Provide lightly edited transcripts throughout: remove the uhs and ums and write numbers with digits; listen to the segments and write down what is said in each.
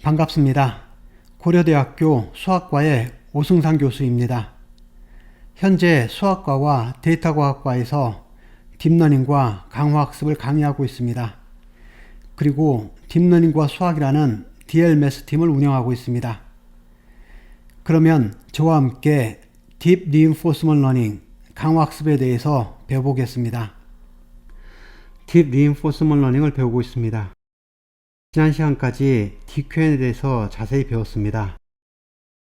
반갑습니다. 고려대학교 수학과의 오승상 교수입니다. 현재 수학과와 데이터과학과에서 딥러닝과 강화학습을 강의하고 있습니다. 그리고 딥러닝과 수학이라는 DLMS 팀을 운영하고 있습니다. 그러면 저와 함께 Deep Reinforcement Learning, 강화학습에 대해서 배워보겠습니다. Deep Reinforcement Learning을 배우고 있습니다. 지난 시간까지 DQN에 대해서 자세히 배웠습니다.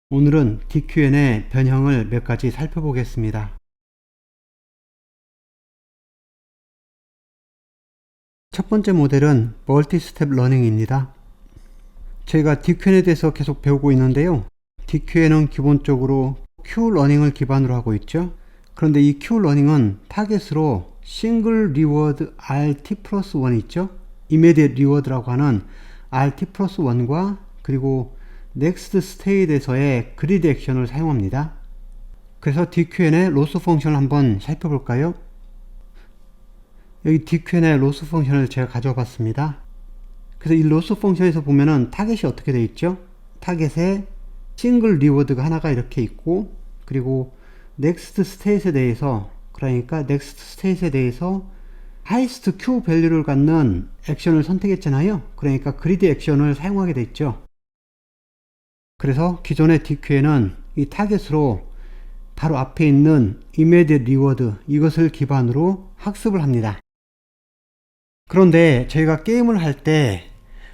오늘은 DQN의 변형을 몇 가지 살펴보겠습니다. 첫 번째 모델은 멀티스텝 러닝입니다. 저희가 DQN에 대해서 계속 배우고 있는데요. DQN은 기본적으로 Q러닝을 기반으로 하고 있죠. 그런데 이 Q러닝은 타겟으로 싱글 리워드 RT 플러스 1 있죠. 이미디엇 리워드라고 하는 RT 플러스 1과 그리고 넥스트 스테이트에서의 그리드 액션을 사용합니다. 그래서 DQN의 로스 펑션을 한번 살펴볼까요? 여기 DQN의 로스 펑션을 제가 가져와 봤습니다. 그래서 이 로스 펑션에서 보면은 타겟이 어떻게 되어 있죠? 타겟에 싱글 리워드가 하나가 이렇게 있고, 그리고 넥스트 스테이트에 대해서, 그러니까 넥스트 스테이트에 대해서 하이스트 Q 밸류를 갖는 액션을 선택했잖아요. 그러니까 그리드 액션을 사용하게 됐죠. 그래서 기존의 DQN은 이 타겟으로 바로 앞에 있는 immediate reward, 이것을 기반으로 학습을 합니다. 그런데 저희가 게임을 할 때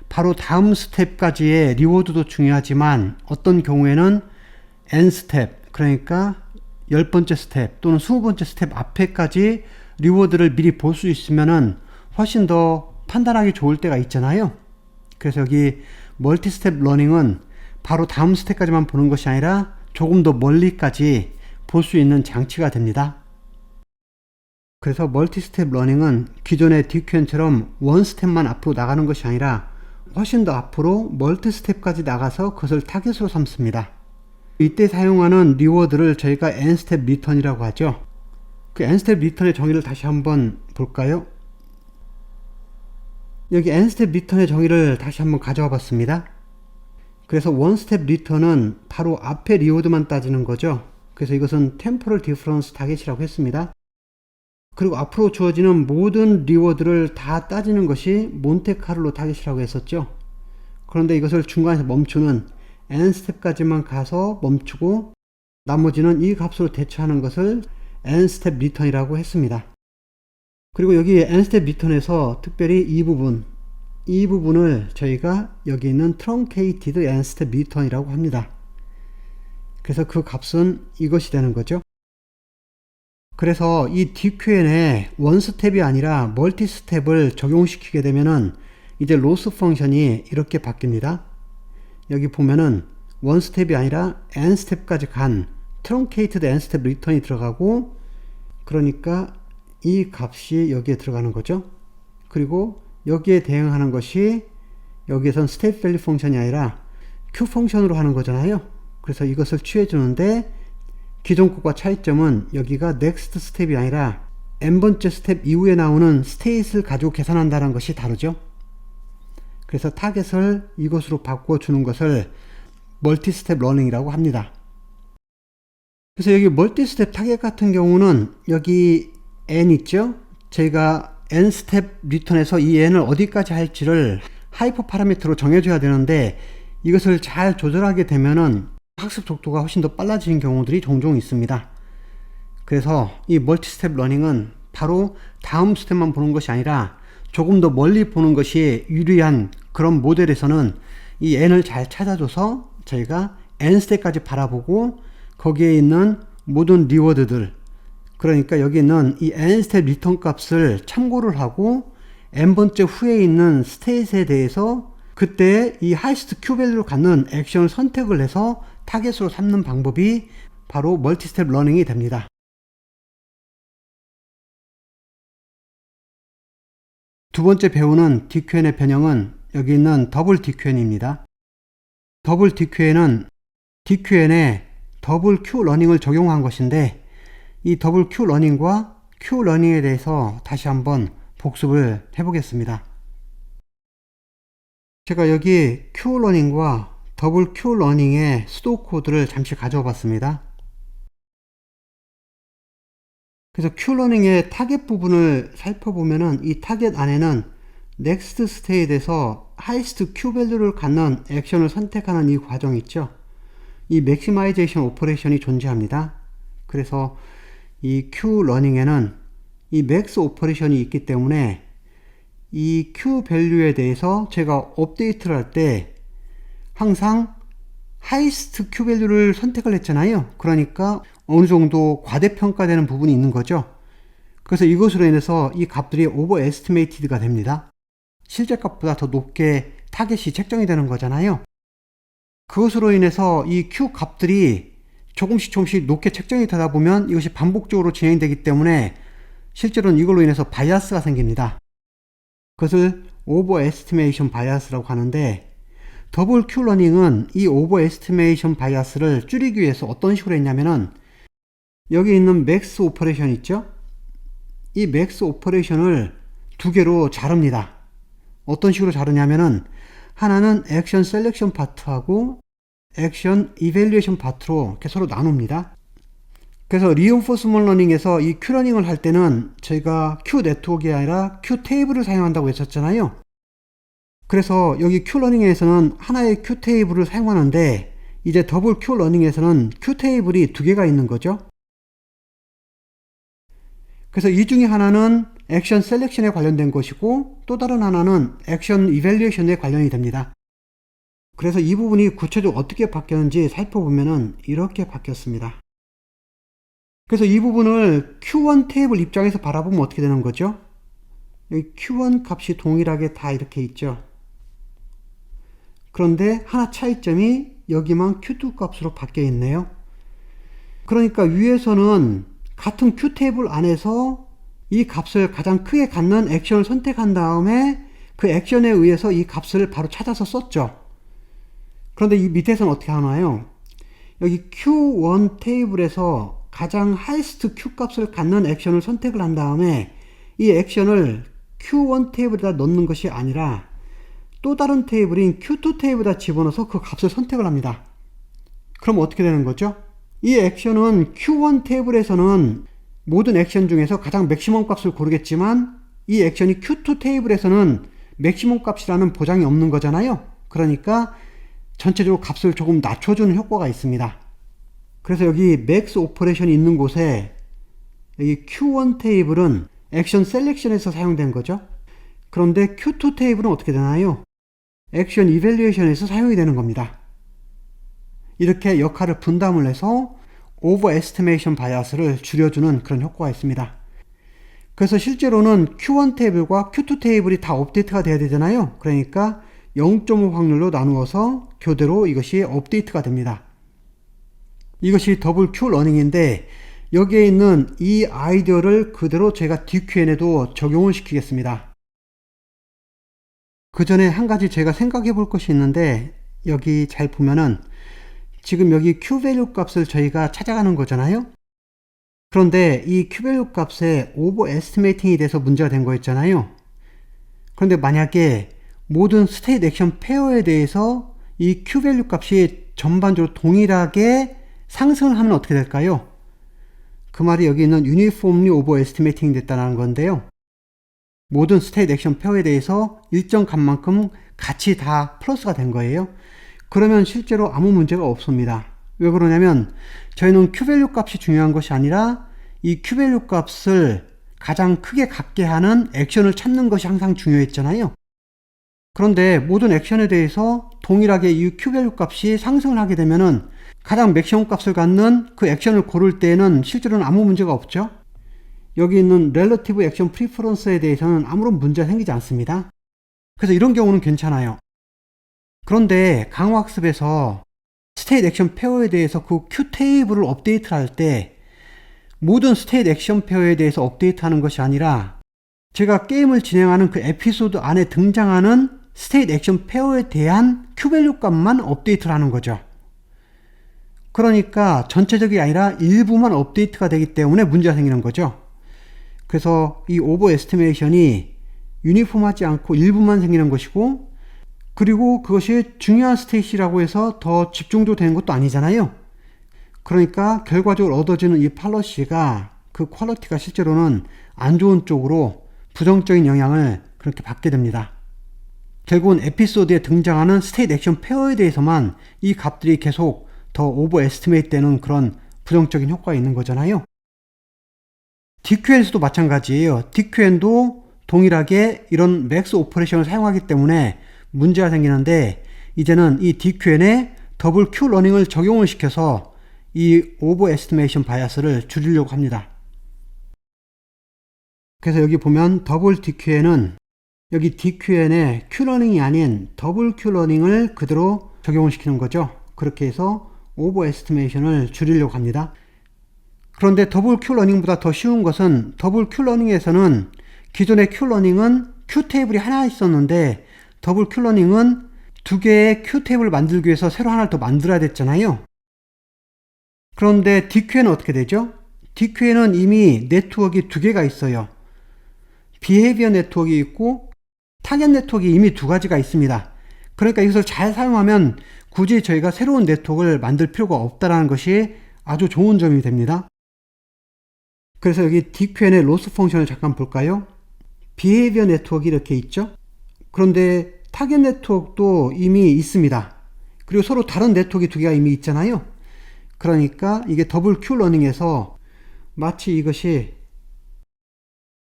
바로 다음 스텝까지의 리워드도 중요하지만 어떤 경우에는 N 스텝, 그러니까 10번째 스텝 또는 20번째 스텝 앞에까지 리워드를 미리 볼 수 있으면은 훨씬 더 판단하기 좋을 때가 있잖아요. 그래서 여기 멀티 스텝 러닝은 바로 다음 스텝까지만 보는 것이 아니라 조금 더 멀리까지 볼 수 있는 장치가 됩니다. 그래서 멀티 스텝 러닝은 기존의 DQN처럼 원 스텝만 앞으로 나가는 것이 아니라 훨씬 더 앞으로 멀티 스텝까지 나가서 그것을 타겟으로 삼습니다. 이때 사용하는 리워드를 저희가 N 스텝 리턴이라고 하죠. 그 N 스텝 리턴의 정의를 다시 한번 볼까요? 여기 N 스텝 리턴의 정의를 다시 한번 가져와 봤습니다. 그래서 원 스텝 리턴은 바로 앞에 리워드만 따지는 거죠. 그래서 이것은 템포럴 디퍼런스 타겟이라고 했습니다. 그리고 앞으로 주어지는 모든 리워드를 다 따지는 것이 몬테카를로 타겟이라고 했었죠. 그런데 이것을 중간에서 멈추는 N 스텝까지만 가서 멈추고 나머지는 이 값으로 대처하는 것을 N 스텝 리턴이라고 했습니다. 그리고 여기 N 스텝 리턴에서 특별히 이 부분을 저희가 여기 있는 truncated N 스텝 리턴이라고 합니다. 그래서 그 값은 이것이 되는 거죠. 그래서 이 DQN에 원 스텝이 아니라 멀티 스텝을 적용시키게 되면은 이제 로스 펑션이 이렇게 바뀝니다. 여기 보면은 원 스텝이 아니라 N 스텝까지 간 truncated N 스텝 리턴이 들어가고, 그러니까 이 값이 여기에 들어가는 거죠. 그리고 여기에 대응하는 것이 여기에선 스텝 밸류 펑션이 아니라 Q 펑션으로 하는 거잖아요. 그래서 이것을 취해 주는데 기존 것과 차이점은 여기가 넥스트 스텝이 아니라 n번째 스텝 이후에 나오는 스테이트를 가지고 계산한다는 것이 다르죠. 그래서 타겟을 이것으로 바꿔주는 것을 멀티 스텝 러닝이라고 합니다. 그래서 여기 멀티 스텝 타겟 같은 경우는 여기 n 있죠. 저희가 n 스텝 리턴에서 이 n을 어디까지 할지를 하이퍼 파라미터로 정해줘야 되는데 이것을 잘 조절하게 되면은 학습 속도가 훨씬 더 빨라지는 경우들이 종종 있습니다. 그래서 이 멀티 스텝 러닝은 바로 다음 스텝만 보는 것이 아니라 조금 더 멀리 보는 것이 유리한 그런 모델에서는 이 n을 잘 찾아줘서 저희가 n 스텝까지 바라보고 거기에 있는 모든 리워드들, 그러니까 여기 있는 이 n 스텝 리턴 값을 참고를 하고 n번째 후에 있는 스테이트에 대해서 그때 이 하이스트 Q 밸류를 갖는 액션을 선택을 해서 타겟으로 삼는 방법이 바로 멀티 스텝 러닝이 됩니다. 두 번째 배우는 DQN의 변형은 여기 있는 더블 DQN입니다. 더블 DQN은 DQN에 더블 Q 러닝을 적용한 것인데 이 더블 Q 러닝과 Q 러닝에 대해서 다시 한번 복습을 해보겠습니다. 제가 여기 Q러닝과 더블 Q러닝의 수도 코드를 잠시 가져와 봤습니다. 그래서 Q러닝의 타겟 부분을 살펴보면은 이 타겟 안에는 넥스트 스테이트에서 하이스트 Q 밸류를 갖는 액션을 선택하는 이 과정 있죠. 이 맥시마이제이션 오퍼레이션이 존재합니다. 그래서 이 Q러닝에는 이 맥스 오퍼레이션이 있기 때문에 이 Q 밸류에 대해서 제가 업데이트를 할 때 항상 하이스트 Q 밸류를 선택을 했잖아요. 그러니까 어느 정도 과대평가되는 부분이 있는 거죠. 그래서 이것으로 인해서 이 값들이 오버 에스티메이티드가 됩니다. 실제 값보다 더 높게 타겟이 책정이 되는 거잖아요. 그것으로 인해서 이 Q 값들이 조금씩 높게 책정이 되다 보면 이것이 반복적으로 진행되기 때문에 실제로는 이걸로 인해서 바이아스가 생깁니다. 그것을 오버 에스티메이션 바이아스라고 하는데, 더블 Q러닝은 이 오버 에스티메이션 바이아스를 줄이기 위해서 어떤 식으로 했냐면은 여기 있는 맥스 오퍼레이션 있죠? 이 맥스 오퍼레이션을 두 개로 자릅니다. 어떤 식으로 자르냐면은 하나는 액션 셀렉션 파트하고 액션 이밸리에이션 파트로 이렇게 서로 나눕니다. 그래서 리인포스먼트 러닝에서 이 Q러닝을 할 때는 저희가 Q 네트워크가 아니라 Q 테이블을 사용한다고 했었잖아요. 그래서 여기 Q러닝에서는 하나의 Q 테이블을 사용하는데 이제 더블 Q러닝에서는 Q 테이블이 두 개가 있는 거죠. 그래서 이 중에 하나는 액션 셀렉션에 관련된 것이고 또 다른 하나는 액션 이밸리에이션에 관련이 됩니다. 그래서 이 부분이 구체적으로 어떻게 바뀌었는지 살펴보면은 이렇게 바뀌었습니다. 그래서 이 부분을 Q1 테이블 입장에서 바라보면 어떻게 되는 거죠? 여기 Q1 값이 동일하게 다 이렇게 있죠. 그런데 하나 차이점이 여기만 Q2 값으로 바뀌어 있네요. 그러니까 위에서는 같은 Q 테이블 안에서 이 값을 가장 크게 갖는 액션을 선택한 다음에 그 액션에 의해서 이 값을 바로 찾아서 썼죠. 그런데 이 밑에서는 어떻게 하나요? 여기 Q1 테이블에서 가장 하이스트 Q 값을 갖는 액션을 선택을 한 다음에 이 액션을 Q1 테이블에다 넣는 것이 아니라 또 다른 테이블인 Q2 테이블에다 집어넣어서 그 값을 선택을 합니다. 그럼 어떻게 되는 거죠? 이 액션은 Q1 테이블에서는 모든 액션 중에서 가장 맥시멈 값을 고르겠지만 이 액션이 Q2 테이블에서는 맥시멈 값이라는 보장이 없는 거잖아요. 그러니까 전체적으로 값을 조금 낮춰주는 효과가 있습니다. 그래서 여기 맥스 오퍼레이션이 있는 곳에 여기 Q1 테이블은 액션 셀렉션에서 사용된 거죠. 그런데 Q2 테이블은 어떻게 되나요? 액션 이밸리에이션에서 사용이 되는 겁니다. 이렇게 역할을 분담을 해서 오버 에스티메이션 바이아스를 줄여주는 그런 효과가 있습니다. 그래서 실제로는 Q1 테이블과 Q2 테이블이 다 업데이트가 돼야 되잖아요. 그러니까 0.5 확률로 나누어서 교대로 이것이 업데이트가 됩니다. 이것이 더블 Q 러닝인데 여기에 있는 이 아이디어를 그대로 제가 DQN에도 적용을 시키겠습니다. 그 전에 한 가지 제가 생각해 볼 것이 있는데 여기 잘 보면은 지금 여기 Q밸류 값을 저희가 찾아가는 거잖아요. 그런데 이 Q밸류 값에 오버 에스티메이팅이 돼서 문제가 된 거였잖아요. 그런데 만약에 모든 스테이트 액션 페어에 대해서 이 Q밸류 값이 전반적으로 동일하게 상승을 하면 어떻게 될까요? 그 말이 여기 있는 유니폼리 오버 에스티메이팅이 됐다는 건데요. 모든 스테이트 액션 페어에 대해서 일정 값만큼 같이 다 플러스가 된 거예요. 그러면 실제로 아무 문제가 없습니다. 왜 그러냐면 저희는 Q밸류 값이 중요한 것이 아니라 이 Q밸류 값을 가장 크게 갖게 하는 액션을 찾는 것이 항상 중요했잖아요. 그런데 모든 액션에 대해서 동일하게 이 Q밸류 값이 상승을 하게 되면은 가장 맥시멈 값을 갖는 그 액션을 고를 때에는 실제로는 아무 문제가 없죠. 여기 있는 렐러티브 액션 프리퍼런스에 대해서는 아무런 문제가 생기지 않습니다. 그래서 이런 경우는 괜찮아요. 그런데 강화학습에서 스테이트 액션 페어에 대해서 그 Q 테이블을 업데이트 할 때 모든 스테이트 액션 페어에 대해서 업데이트 하는 것이 아니라 제가 게임을 진행하는 그 에피소드 안에 등장하는 스테이트 액션 페어에 대한 Q밸류 값만 업데이트를 하는 거죠. 그러니까 전체적이 아니라 일부만 업데이트가 되기 때문에 문제가 생기는 거죠. 그래서 이 오버 에스티메이션이 유니폼하지 않고 일부만 생기는 것이고 그리고 그것이 중요한 스테이시라고 해서 더 집중도 되는 것도 아니잖아요. 그러니까 결과적으로 얻어지는 이 팔러시가 그 퀄리티가 실제로는 안 좋은 쪽으로 부정적인 영향을 그렇게 받게 됩니다. 결국은 에피소드에 등장하는 스테이트 액션 페어에 대해서만 이 값들이 계속 더 오버 에스티메이트 되는 그런 부정적인 효과가 있는 거잖아요. DQN에서도 마찬가지예요. DQN도 동일하게 이런 맥스 오퍼레이션을 사용하기 때문에 문제가 생기는데, 이제는 이 DQN에 더블 Q 러닝을 적용을 시켜서 이 오버 에스티메이션 바이어스를 줄이려고 합니다. 그래서 여기 보면 더블 DQN은 여기 DQN에 Q러닝이 아닌 더블 Q러닝을 그대로 적용을 시키는 거죠. 그렇게 해서 오버 에스티메이션을 줄이려고 합니다. 그런데 더블 Q러닝보다 더 쉬운 것은, 더블 Q러닝에서는 기존의 Q러닝은 Q테이블이 하나 있었는데 더블 Q러닝은 두 개의 Q테이블을 만들기 위해서 새로 하나를 더 만들어야 됐잖아요. 그런데 DQN은 어떻게 되죠? DQN은 이미 네트워크가 두 개가 있어요. 비헤이비어 네트워크가 있고 타겟 네트워크가 이미 두 가지가 있습니다. 그러니까 이것을 잘 사용하면 굳이 저희가 새로운 네트워크를 만들 필요가 없다는 것이 아주 좋은 점이 됩니다. 그래서 여기 DQN의 로스 펑션을 잠깐 볼까요? 비헤이비어 네트워크 이렇게 있죠? 그런데 타겟 네트워크도 이미 있습니다. 그리고 서로 다른 네트워크 두 개가 이미 있잖아요. 그러니까 이게 더블 Q 러닝에서 마치 이것이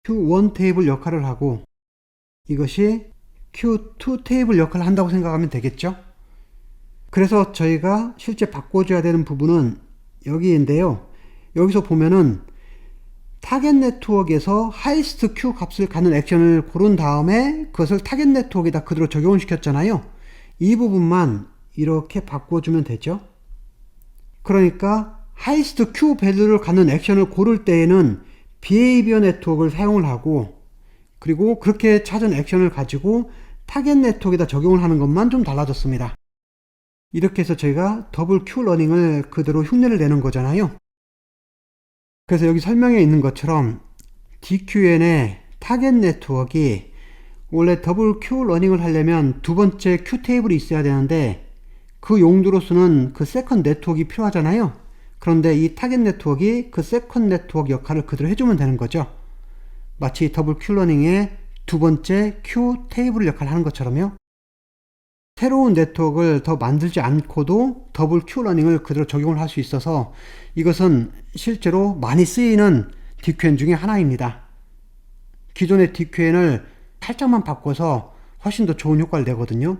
Q1 테이블 역할을 하고 이것이 Q2 테이블 역할을 한다고 생각하면 되겠죠. 그래서 저희가 실제 바꿔줘야 되는 부분은 여기인데요. 여기서 보면은 타겟 네트워크에서 하이스트 Q 값을 갖는 액션을 고른 다음에 그것을 타겟 네트워크에다 그대로 적용을 시켰잖아요. 이 부분만 이렇게 바꿔주면 되죠. 그러니까 하이스트 Q 밸류를 갖는 액션을 고를 때에는 비헤이비어 네트워크를 사용을 하고, 그리고 그렇게 찾은 액션을 가지고 타겟 네트워크에다 적용을 하는 것만 좀 달라졌습니다. 이렇게 해서 저희가 더블 Q 러닝을 그대로 흉내를 내는 거잖아요. 그래서 여기 설명에 있는 것처럼 DQN의 타겟 네트워크가 원래 더블 Q 러닝을 하려면 두 번째 Q 테이블이 있어야 되는데 그 용도로서는 그 세컨드 네트워크가 필요하잖아요. 그런데 이 타겟 네트워크가 그 세컨드 네트워크 역할을 그대로 해주면 되는 거죠. 마치 더블 Q 러닝의 두 번째 Q 테이블 역할을 하는 것처럼요. 새로운 네트워크를 더 만들지 않고도 더블 Q 러닝을 그대로 적용을 할 수 있어서 이것은 실제로 많이 쓰이는 DQN 중에 하나입니다. 기존의 DQN을 살짝만 바꿔서 훨씬 더 좋은 효과를 내거든요.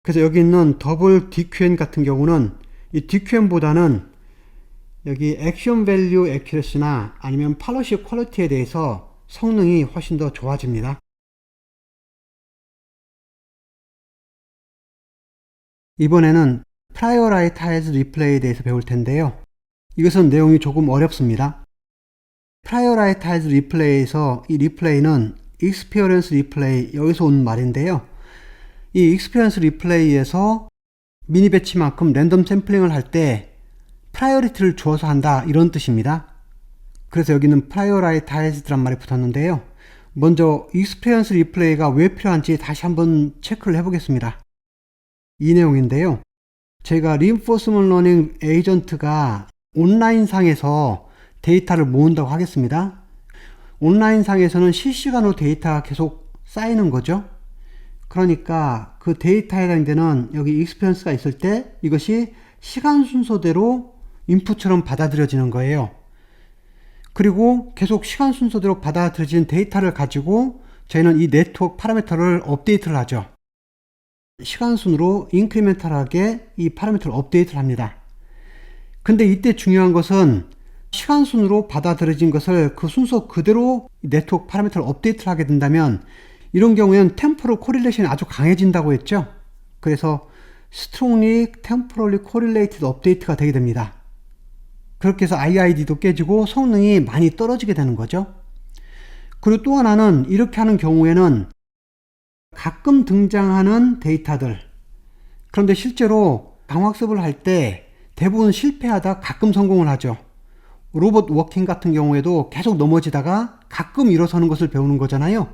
그래서 여기 있는 더블 DQN 같은 경우는 이 DQN보다는 여기 액션 밸류 액큐러시나 아니면 팔러시 퀄리티에 대해서 성능이 훨씬 더 좋아집니다. 이번에는 Prioritized Replay에 대해서 배울 텐데요. 이것은 내용이 조금 어렵습니다. Prioritized Replay에서 이 리플레이는 Experience Replay, 여기서 온 말인데요. 이 Experience Replay에서 미니 배치만큼 랜덤 샘플링을 할 때 프라이어리티를 주어서 한다, 이런 뜻입니다. 그래서 여기는 Prioritized란 말이 붙었는데요. 먼저 Experience Replay가 왜 필요한지 다시 한번 체크를 해보겠습니다. 이 내용인데요. 제가 Reinforcement Learning 에이전트가 온라인상에서 데이터를 모은다고 하겠습니다. 온라인상에서는 실시간으로 데이터가 계속 쌓이는 거죠. 그러니까 그 데이터에 해당되는 여기 익스피리언스가 있을 때 이것이 시간 순서대로 인풋처럼 받아들여지는 거예요. 그리고 계속 시간 순서대로 받아들여진 데이터를 가지고 저희는 이 네트워크 파라미터를 업데이트를 하죠. 시간 순으로 인크리멘탈하게 이 파라미터를 업데이트를 합니다. 근데 이때 중요한 것은 시간 순으로 받아들여진 것을 그 순서 그대로 네트워크 파라미터를 업데이트를 하게 된다면 이런 경우에는 템포럴 코릴레이션이 아주 강해진다고 했죠. 그래서 strongly temporally correlated update가 되게 됩니다. 그렇게 해서 IID도 깨지고 성능이 많이 떨어지게 되는 거죠. 그리고 또 하나는 이렇게 하는 경우에는 가끔 등장하는 데이터들, 그런데 실제로 강학습을 할 때 대부분 실패하다 가끔 성공을 하죠. 로봇 워킹 같은 경우에도 계속 넘어지다가 가끔 일어서는 것을 배우는 거잖아요.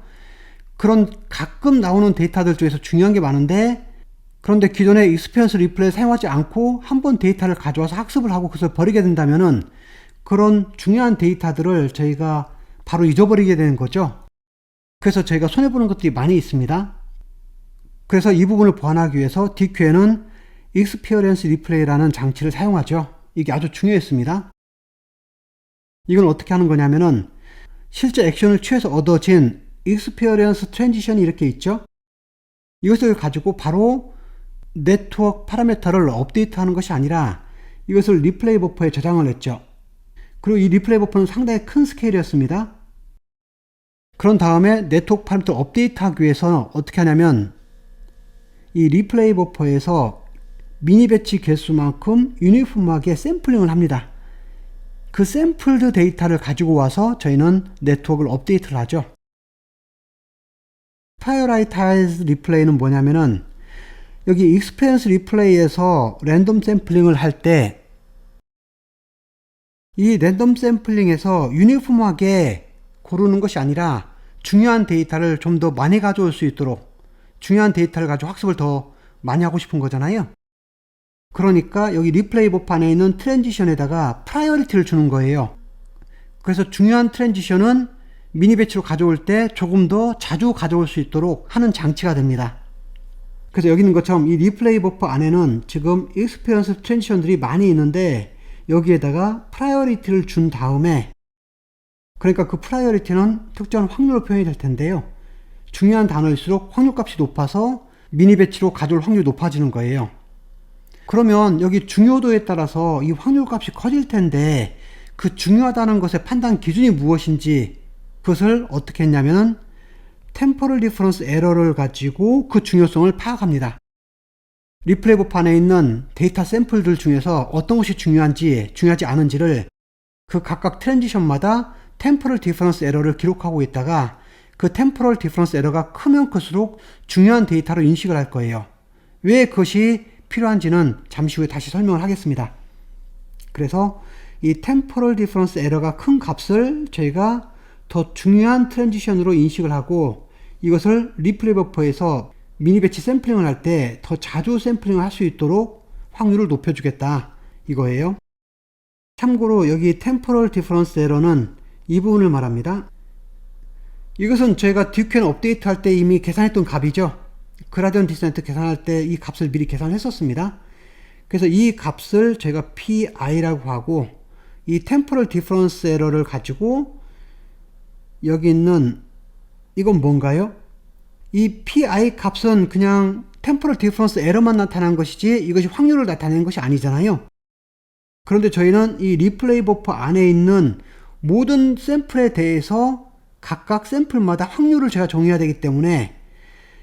그런 가끔 나오는 데이터들 중에서 중요한 게 많은데, 그런데 기존에 익스피리언스 리플레이를 사용하지 않고 한번 데이터를 가져와서 학습을 하고 그것을 버리게 된다면은 그런 중요한 데이터들을 저희가 바로 잊어버리게 되는 거죠. 그래서 저희가 손해보는 것들이 많이 있습니다. 그래서 이 부분을 보완하기 위해서 DQ에는 익스피리언스 리플레이라는 장치를 사용하죠. 이게 아주 중요했습니다. 이건 어떻게 하는 거냐면은 실제 액션을 취해서 얻어진 익스피리언스 트랜지션이 이렇게 있죠. 이것을 가지고 바로 네트워크 파라미터를 업데이트하는 것이 아니라 이것을 리플레이 버퍼에 저장을 했죠. 그리고 이 리플레이 버퍼는 상당히 큰 스케일이었습니다. 그런 다음에 네트워크 파라미터 업데이트하기 위해서 어떻게 하냐면 이 리플레이 버퍼에서 미니 배치 개수만큼 유니폼하게 샘플링을 합니다. 그 샘플드 데이터를 가지고 와서 저희는 네트워크를 업데이트를 하죠. 프라이어라이타이즈 리플레이는 뭐냐면은 여기 익스피리언스 리플레이에서 랜덤 샘플링을 할 때 이 랜덤 샘플링에서 유니폼하게 고르는 것이 아니라 중요한 데이터를 좀 더 많이 가져올 수 있도록, 중요한 데이터를 가지고 학습을 더 많이 하고 싶은 거잖아요. 그러니까 여기 리플레이 버퍼 안에 있는 트랜지션에다가 프라이어리티를 주는 거예요. 그래서 중요한 트랜지션은 미니 배치로 가져올 때 조금 더 자주 가져올 수 있도록 하는 장치가 됩니다. 그래서 여기 있는 것처럼 이 리플레이 버퍼 안에는 지금 익스피리언스 트랜지션들이 많이 있는데 여기에다가 프라이어리티를 준 다음에, 그러니까 그 프라이어리티는 특정한 확률로 표현이 될 텐데요. 중요한 단어일수록 확률값이 높아서 미니 배치로 가져올 확률이 높아지는 거예요. 그러면 여기 중요도에 따라서 이 확률값이 커질 텐데 그 중요하다는 것의 판단 기준이 무엇인지 그것을 어떻게 했냐면은 템포럴 디퍼런스 에러를 가지고 그 중요성을 파악합니다. 리플레이 버퍼 안에 있는 데이터 샘플들 중에서 어떤 것이 중요한지 중요하지 않은지를 그 각각 트랜지션마다 템포럴 디퍼런스 에러를 기록하고 있다가 그 템포럴 디퍼런스 에러가 크면 클수록 중요한 데이터로 인식을 할 거예요. 왜 그것이 필요한지는 잠시 후에 다시 설명을 하겠습니다. 그래서 이 템포럴 디퍼런스 에러가 큰 값을 저희가 더 중요한 트랜지션으로 인식을 하고 이것을 리플레이 버퍼에서 미니 배치 샘플링을 할 때 더 자주 샘플링을 할 수 있도록 확률을 높여주겠다 이거예요. 참고로 여기 템포럴 디퍼런스 에러는 이 부분을 말합니다. 이것은 저희가 DQN 업데이트 할 때 이미 계산했던 값이죠. 그라디언 디센트 계산할 때 이 값을 미리 계산했었습니다. 그래서 이 값을 저희가 PI라고 하고 이 템포럴 디퍼런스 에러를 가지고 여기 있는 이건 뭔가요? 이 PI 값은 그냥 템포럴 디퍼런스 에러만 나타난 것이지 이것이 확률을 나타내는 것이 아니잖아요. 그런데 저희는 이 리플레이 버퍼 안에 있는 모든 샘플에 대해서 각각 샘플마다 확률을 제가 정해야 되기 때문에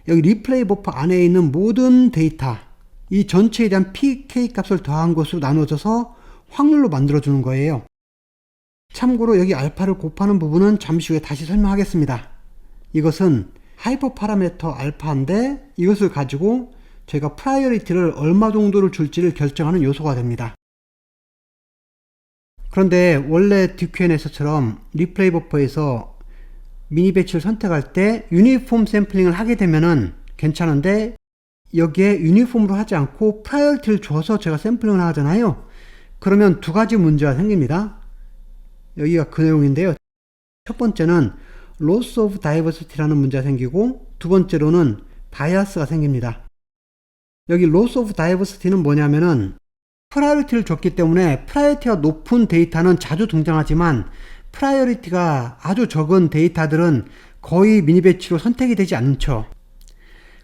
여기 리플레이 버퍼 안에 있는 모든 데이터 이 전체에 대한 PK 값을 더한 것으로 나눠져서 확률로 만들어주는 거예요. 참고로 여기 알파를 곱하는 부분은 잠시 후에 다시 설명하겠습니다. 이것은 하이퍼 파라미터 알파인데 이것을 가지고 저희가 프라이어리티를 얼마 정도를 줄지를 결정하는 요소가 됩니다. 그런데 원래 DQN에서처럼 리플레이 버퍼에서 미니 배치를 선택할 때 유니폼 샘플링을 하게 되면은 괜찮은데 여기에 유니폼으로 하지 않고 프라이어리티를 줘서 제가 샘플링을 하잖아요. 그러면 두 가지 문제가 생깁니다. 여기가 그 내용인데요. 첫 번째는 loss of diversity라는 문제가 생기고 두 번째로는 바이어스가 생깁니다. 여기 loss of diversity는 뭐냐면은 프라이어리티를 줬기 때문에 프라이어리티가 높은 데이터는 자주 등장하지만 프라이어리티가 아주 적은 데이터들은 거의 미니 배치로 선택이 되지 않죠.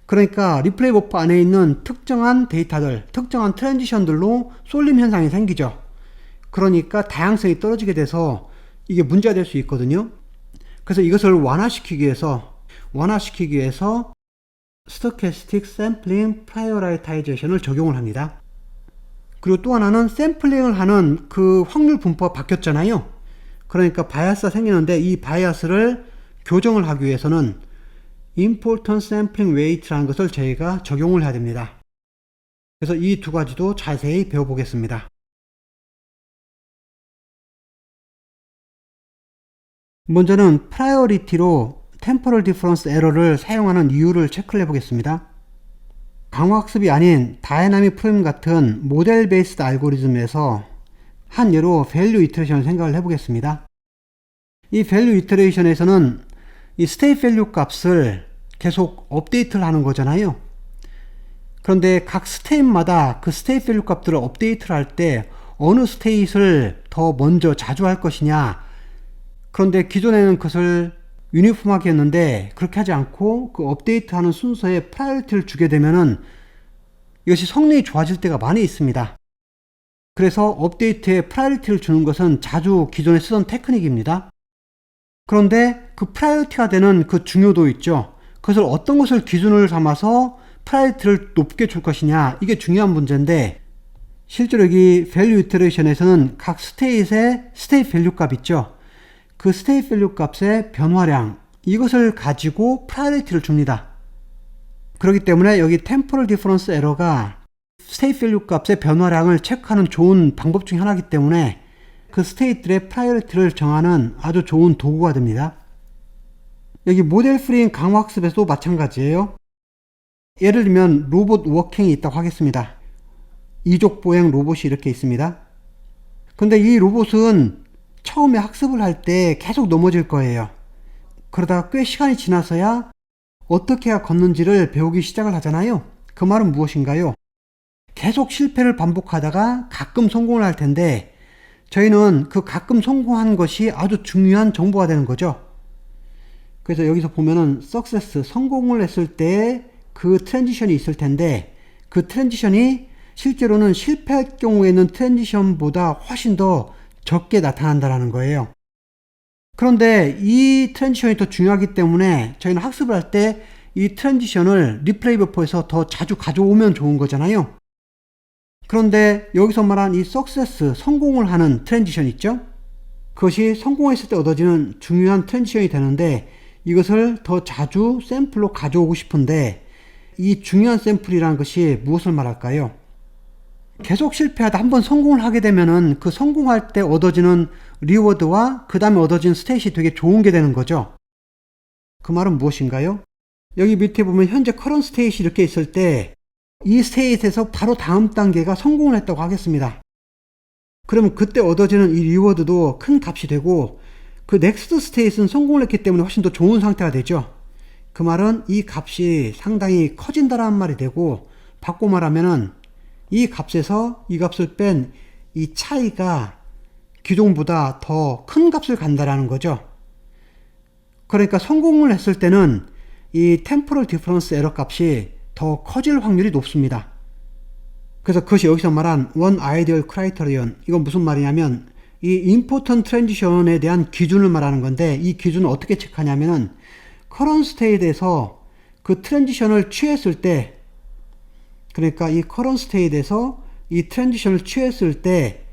그러니까 리플레이 버퍼 안에 있는 특정한 데이터들, 특정한 트랜지션들로 쏠림 현상이 생기죠. 그러니까 다양성이 떨어지게 돼서 이게 문제가 될 수 있거든요. 그래서 이것을 완화시키기 위해서 스토캐스틱 샘플링 프라이어라이타이제이션을 적용을 합니다. 그리고 또 하나는 샘플링을 하는 그 확률 분포가 바뀌었잖아요. 그러니까 바이어스가 생기는데 이 바이어스를 교정을 하기 위해서는 Important Sampling Weight라는 것을 저희가 적용을 해야 됩니다. 그래서 이 두 가지도 자세히 배워보겠습니다. 먼저는 프라이어리티로 템포럴 디퍼런스 에러를 사용하는 이유를 체크를 해보겠습니다. 강화학습이 아닌 다이나믹 프로그래밍 같은 모델 베이스드 알고리즘에서 한 예로 밸류 이터레이션을 생각을 해보겠습니다. 이 밸류 이터레이션에서는 이 스테이트 밸류 값을 계속 업데이트를 하는 거잖아요. 그런데 각 스테이트마다 그 스테이트 밸류 값들을 업데이트를 할 때 어느 스테이트를 더 먼저 자주 할 것이냐. 그런데 기존에는 그것을 유니폼하게 했는데 그렇게 하지 않고 그 업데이트하는 순서에 프라이어리티를 주게 되면은 이것이 성능이 좋아질 때가 많이 있습니다. 그래서 업데이트에 프라이어리티를 주는 것은 자주 기존에 쓰던 테크닉입니다. 그런데 그 프라이어리티가 되는 그 중요도 있죠. 그것을 어떤 것을 기준을 삼아서 프라이어리티를 높게 줄 것이냐, 이게 중요한 문제인데, 실제로 여기 밸류 이터레이션에서는 각 스테이트의 스테이트 밸류 값 있죠. 그 스테이트 밸류 값의 변화량, 이것을 가지고 프라이어리티를 줍니다. 그렇기 때문에 여기 템포럴 디퍼런스 에러가 스테이트 밸류 값의 변화량을 체크하는 좋은 방법 중 하나이기 때문에 그 스테이트들의 프라이어리티를 정하는 아주 좋은 도구가 됩니다. 여기 모델 프리인 강화학습에서도 마찬가지예요. 예를 들면 로봇 워킹이 있다고 하겠습니다. 이족 보행 로봇이 이렇게 있습니다. 근데 이 로봇은 처음에 학습을 할 때 계속 넘어질 거예요. 그러다가 꽤 시간이 지나서야 어떻게 해야 걷는지를 배우기 시작을 하잖아요. 그 말은 무엇인가요? 계속 실패를 반복하다가 가끔 성공을 할 텐데 저희는 그 가끔 성공한 것이 아주 중요한 정보가 되는 거죠. 그래서 여기서 보면은 success, 성공을 했을 때 그 트랜지션이 있을 텐데 그 트랜지션이 실제로는 실패할 경우에는 트랜지션보다 훨씬 더 적게 나타난다는 거예요. 그런데 이 트랜지션이 더 중요하기 때문에 저희는 학습을 할 때 이 트랜지션을 리플레이 버퍼에서 더 자주 가져오면 좋은 거잖아요. 그런데 여기서 말한 이 success, 성공을 하는 트랜지션 있죠? 그것이 성공했을 때 얻어지는 중요한 트랜지션이 되는데 이것을 더 자주 샘플로 가져오고 싶은데 이 중요한 샘플이라는 것이 무엇을 말할까요? 계속 실패하다 한번 성공을 하게 되면은 그 성공할 때 얻어지는 리워드와 그 다음에 얻어진 스테이트이 되게 좋은 게 되는 거죠. 그 말은 무엇인가요? 여기 밑에 보면 현재 커런트 스테이트이 이렇게 있을 때 이 스테이트에서 바로 다음 단계가 성공을 했다고 하겠습니다. 그러면 그때 얻어지는 이 리워드도 큰 값이 되고 그 넥스트 스테이트는 성공을 했기 때문에 훨씬 더 좋은 상태가 되죠. 그 말은 이 값이 상당히 커진다라는 말이 되고 바꿔 말하면은 이 값에서 이 값을 뺀 이 차이가 기존보다 더 큰 값을 간다라는 거죠. 그러니까 성공을 했을 때는 이 템포럴 디퍼런스 에러 값이 더 커질 확률이 높습니다. 그래서 그것이 여기서 말한 one ideal criterion, 이건 무슨 말이냐면 이 important transition에 대한 기준을 말하는 건데 이 기준을 어떻게 체크하냐면은 current state에서 그 트랜지션을 취했을 때, 그러니까 이 current state에서 이 트랜지션을 취했을 때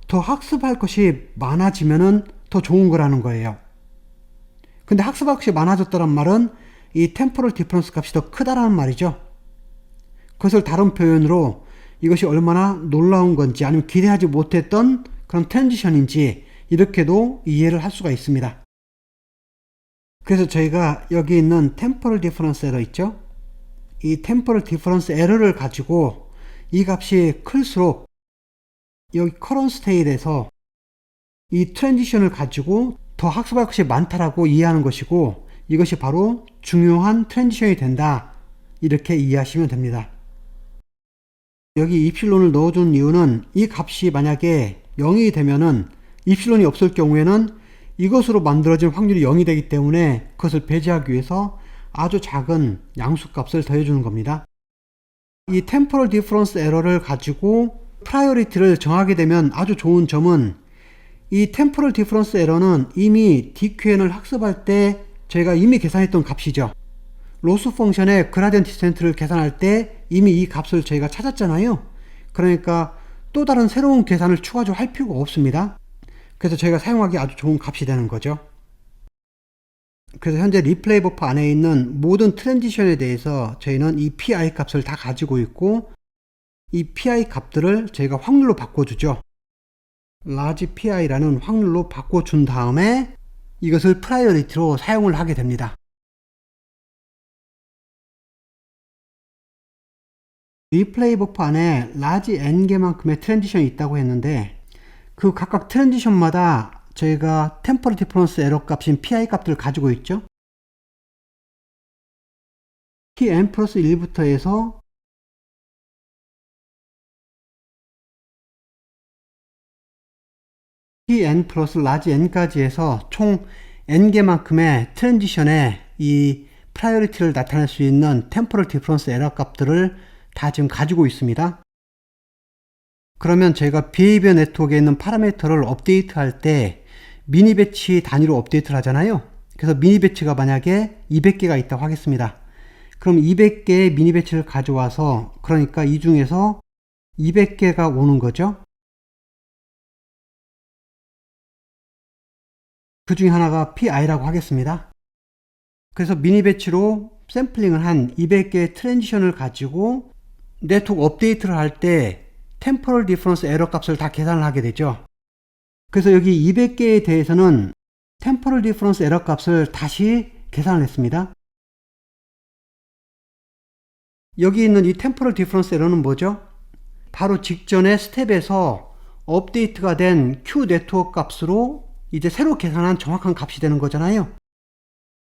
더 학습할 것이 많아지면은 더 좋은 거라는 거예요. 근데 학습할 것이 많아졌다는 말은 이 템포럴 디퍼런스 값이 더 크다라는 말이죠. 그것을 다른 표현으로 이것이 얼마나 놀라운 건지 아니면 기대하지 못했던 그런 트랜지션인지 이렇게도 이해를 할 수가 있습니다. 그래서 저희가 여기 있는 템포럴 디퍼런스 에러 있죠? 이 템포럴 디퍼런스 에러를 가지고 이 값이 클수록 여기 커런트 스테이트에서 이 트랜지션을 가지고 더 학습할 것이 많다라고 이해하는 것이고 이것이 바로 중요한 트랜지션이 된다, 이렇게 이해하시면 됩니다. 여기 입실론을 넣어준 이유는 이 값이 만약에 0이 되면은 입실론이 없을 경우에는 이것으로 만들어진 확률이 0이 되기 때문에 그것을 배제하기 위해서 아주 작은 양수값을 더해주는 겁니다. 이 템포럴 디퍼런스 에러를 가지고 프라이어리티를 정하게 되면 아주 좋은 점은 이 템포럴 디퍼런스 에러는 이미 DQN을 학습할 때 저희가 이미 계산했던 값이죠. 로스 펑션의 그라디언트 디센트를 계산할 때 이미 이 값을 저희가 찾았잖아요. 그러니까 또 다른 새로운 계산을 추가적으로 할 필요가 없습니다. 그래서 저희가 사용하기 아주 좋은 값이 되는 거죠. 그래서 현재 리플레이 버퍼 안에 있는 모든 트랜지션에 대해서 저희는 이 PI 값을 다 가지고 있고 이 PI 값들을 저희가 확률로 바꿔주죠. large PI라는 확률로 바꿔준 다음에 이것을 프라이어리티로 사용을 하게 됩니다. 리플레이 버프 안에 라지 n개만큼의 트랜지션이 있다고 했는데 그 각각 트랜지션마다 저희가 템포럴 디퍼런스 에러 값인 pi 값들을 가지고 있죠. tn 플러스 1부터 해서 tn 플러스 라지 n까지 해서 총 n개만큼의 트랜지션의 이 프라이어리티를 나타낼 수 있는 템포럴 디퍼런스 에러 값들을 다 지금 가지고 있습니다. 그러면 저희가 비헤이비어 네트워크에 있는 파라미터를 업데이트할 때 미니 배치 단위로 업데이트를 하잖아요. 그래서 미니 배치가 만약에 200개가 있다고 하겠습니다. 그럼 200개의 미니 배치를 가져와서 그러니까 이 중에서 200개가 오는 거죠. 그 중에 하나가 PI라고 하겠습니다. 그래서 미니 배치로 샘플링을 한 200개의 트랜지션을 가지고 네트워크 업데이트를 할 때 템포럴 디퍼런스 에러 값을 다 계산을 하게 되죠. 그래서 여기 200개에 대해서는 템포럴 디퍼런스 에러 값을 다시 계산을 했습니다. 여기 있는 이 템포럴 디퍼런스 에러는 뭐죠? 바로 직전의 스텝에서 업데이트가 된 Q 네트워크 값으로 이제 새로 계산한 정확한 값이 되는 거잖아요.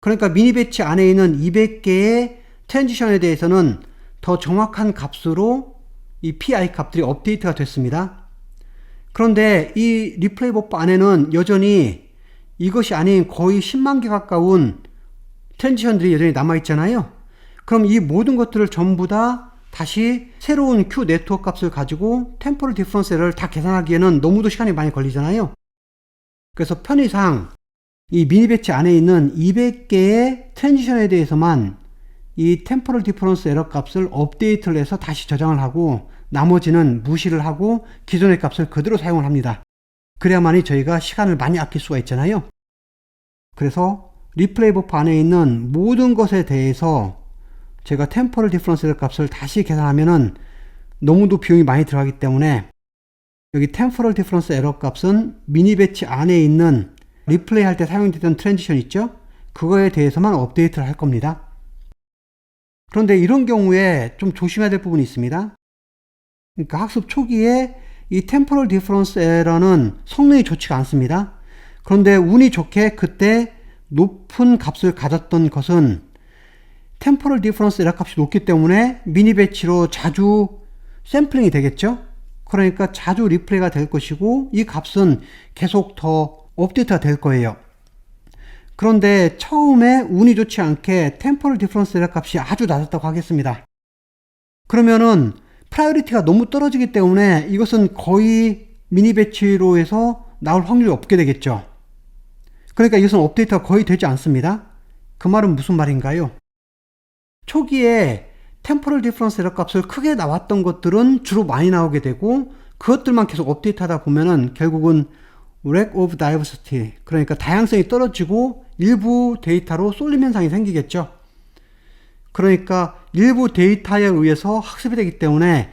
그러니까 미니 배치 안에 있는 200개의 트랜지션에 대해서는 더 정확한 값으로 이 PI 값들이 업데이트가 됐습니다. 그런데 이 리플레이 버프 안에는 여전히 이것이 아닌 거의 10만 개 가까운 트랜지션들이 여전히 남아있잖아요. 그럼 이 모든 것들을 전부 다 다시 새로운 Q 네트워크 값을 가지고 템포럴 디퍼런스 에러를 다 계산하기에는 너무도 시간이 많이 걸리잖아요. 그래서 편의상 이 미니 배치 안에 있는 200개의 트랜지션에 대해서만 이 템포럴 디퍼런스 에러 값을 업데이트를 해서 다시 저장을 하고 나머지는 무시를 하고 기존의 값을 그대로 사용을 합니다. 그래야만이 저희가 시간을 많이 아낄 수가 있잖아요. 그래서 리플레이 버프 안에 있는 모든 것에 대해서 제가 템포럴 디퍼런스 에러 값을 다시 계산하면은 너무도 비용이 많이 들어가기 때문에 여기 템포럴 디퍼런스 에러 값은 미니 배치 안에 있는 리플레이 할 때 사용됐던 트랜지션 있죠? 그거에 대해서만 업데이트를 할 겁니다. 그런데 이런 경우에 좀 조심해야 될 부분이 있습니다. 그러니까 학습 초기에 이 템포럴 디퍼런스 에러는 성능이 좋지가 않습니다. 그런데 운이 좋게 그때 높은 값을 가졌던 것은 템포럴 디퍼런스 에러 값이 높기 때문에 미니 배치로 자주 샘플링이 되겠죠. 그러니까 자주 리플레이가 될 것이고 이 값은 계속 더 업데이트가 될 거예요. 그런데 처음에 운이 좋지 않게 템포럴 디퍼런스 에러 값이 아주 낮았다고 하겠습니다. 그러면은 프라이어리티가 너무 떨어지기 때문에 이것은 거의 미니 배치로 해서 나올 확률이 없게 되겠죠. 그러니까 이것은 업데이트가 거의 되지 않습니다. 그 말은 무슨 말인가요? 초기에 템포럴 디퍼런스 에러 값을 크게 나왔던 것들은 주로 많이 나오게 되고 그것들만 계속 업데이트 하다 보면은 결국은 lack of diversity, 그러니까 다양성이 떨어지고 일부 데이터로 쏠림 현상이 생기겠죠. 그러니까 일부 데이터에 의해서 학습이 되기 때문에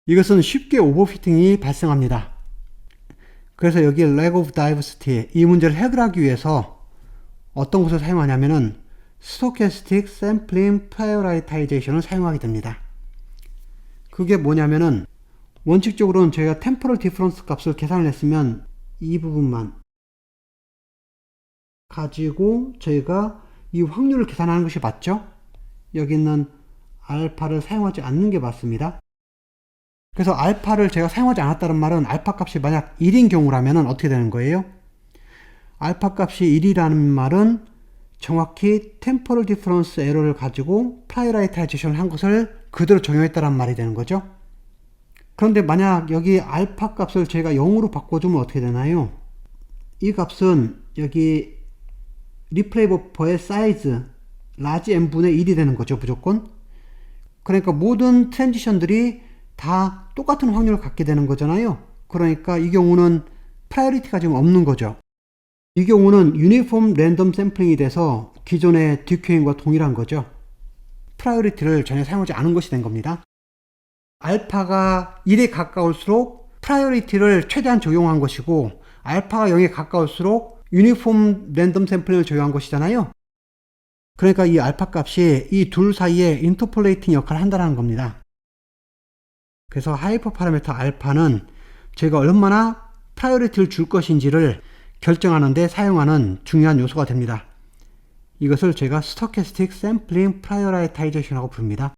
이것은 쉽게 오버피팅이 발생합니다. 그래서 여기 lack of diversity 이 문제를 해결하기 위해서 어떤 것을 사용하냐면은 stochastic sampling prioritization을 사용하게 됩니다. 그게 뭐냐면은 원칙적으로는 저희가 템포럴 디퍼런스 값을 계산을 했으면 이 부분만 가지고 저희가 이 확률을 계산하는 것이 맞죠? 여기 있는 알파를 사용하지 않는 게 맞습니다. 그래서 알파를 제가 사용하지 않았다는 말은 알파 값이 만약 1인 경우라면 어떻게 되는 거예요? 알파 값이 1이라는 말은 정확히 템포럴 디퍼런스 에러를 가지고 프라이어리타이제이션을 한 것을 그대로 적용했다는 말이 되는 거죠. 그런데 만약 여기 알파 값을 제가 0으로 바꿔주면 어떻게 되나요? 이 값은 여기 리플레이 버퍼의 사이즈 라지 n분의 1이 되는 거죠, 무조건. 그러니까 모든 트랜지션들이 다 똑같은 확률을 갖게 되는 거잖아요. 그러니까 이 경우는 프라이어리티가 지금 없는 거죠. 이 경우는 유니폼 랜덤 샘플링이 돼서 기존의 디큐잉과 동일한 거죠. 프라이어리티를 전혀 사용하지 않은 것이 된 겁니다. 알파가 1에 가까울수록 프라이어리티를 최대한 적용한 것이고 알파가 0에 가까울수록 유니폼 랜덤 샘플링을 적용한 것이잖아요. 그러니까 이 알파 값이 이 둘 사이에 인터폴레이팅 역할을 한다는 겁니다. 그래서 하이퍼 파라미터 알파는 저희가 얼마나 프라이어리티를 줄 것인지를 결정하는 데 사용하는 중요한 요소가 됩니다. 이것을 제가 스토캐스틱 샘플링 프라이어라이타이제이션이라고 부릅니다.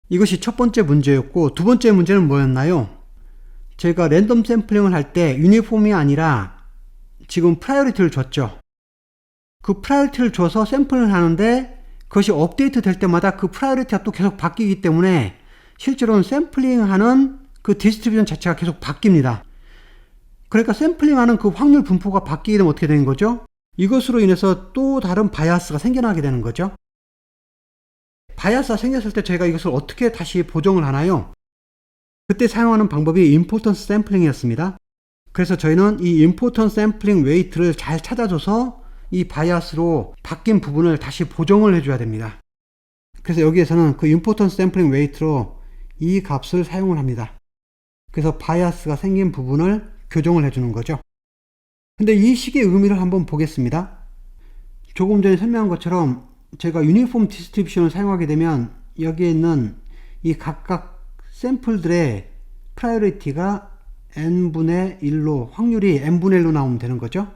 이것이 첫 번째 문제였고, 두 번째 문제는 뭐였나요? 제가 랜덤 샘플링을 할 때 유니폼이 아니라 지금 프라이어리티를 줬죠. 그 프라이어리티를 줘서 샘플을 하는데 그것이 업데이트 될 때마다 그 프라이어리티가 또 계속 바뀌기 때문에 실제로는 샘플링하는 그 디스트리뷰션 자체가 계속 바뀝니다. 그러니까 샘플링하는 그 확률 분포가 바뀌게 되면 어떻게 되는 거죠? 이것으로 인해서 또 다른 바이아스가 생겨나게 되는 거죠. 바이아스가 생겼을 때 저희가 이것을 어떻게 다시 보정을 하나요? 그때 사용하는 방법이 임포턴스 샘플링이었습니다. 그래서 저희는 이 임포턴스 샘플링 웨이트를 잘 찾아줘서 이 바이아스로 바뀐 부분을 다시 보정을 해줘야 됩니다. 그래서 여기에서는 그 임포턴스 샘플링 웨이트로 이 값을 사용을 합니다. 그래서 바이아스가 생긴 부분을 교정을 해주는 거죠. 근데 이 식의 의미를 한번 보겠습니다. 조금 전에 설명한 것처럼 제가 유니폼 디스트리뷰션을 사용하게 되면 여기에 있는 이 각각 샘플들의 프라이어리티가 n분의 1로 확률이 n분의 1로 나오면 되는 거죠.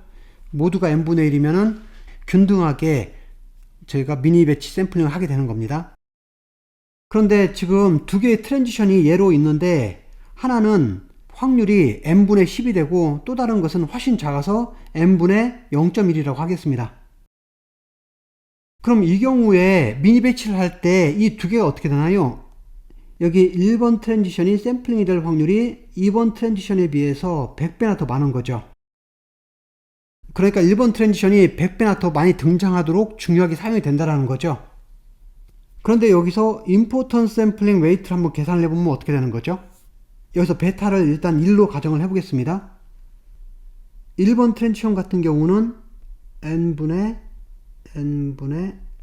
모두가 n분의 1이면은 균등하게 저희가 미니 배치 샘플링을 하게 되는 겁니다. 그런데 지금 두 개의 트랜지션이 예로 있는데 하나는 확률이 n분의 10이 되고 또 다른 것은 훨씬 작아서 n분의 0.1이라고 하겠습니다. 그럼 이 경우에 미니 배치를 할 때 이 두 개가 어떻게 되나요? 여기 1번 트랜지션이 샘플링이 될 확률이 2번 트랜지션에 비해서 100배나 더 많은 거죠. 그러니까 1번 트랜지션이 100배나 더 많이 등장하도록 중요하게 사용이 된다는 거죠. 그런데 여기서 임포턴스 샘플링 웨이트를 한번 계산을 해보면 어떻게 되는 거죠? 여기서 베타를 일단 1로 가정을 해보겠습니다. 1번 트랜지션 같은 경우는 n분의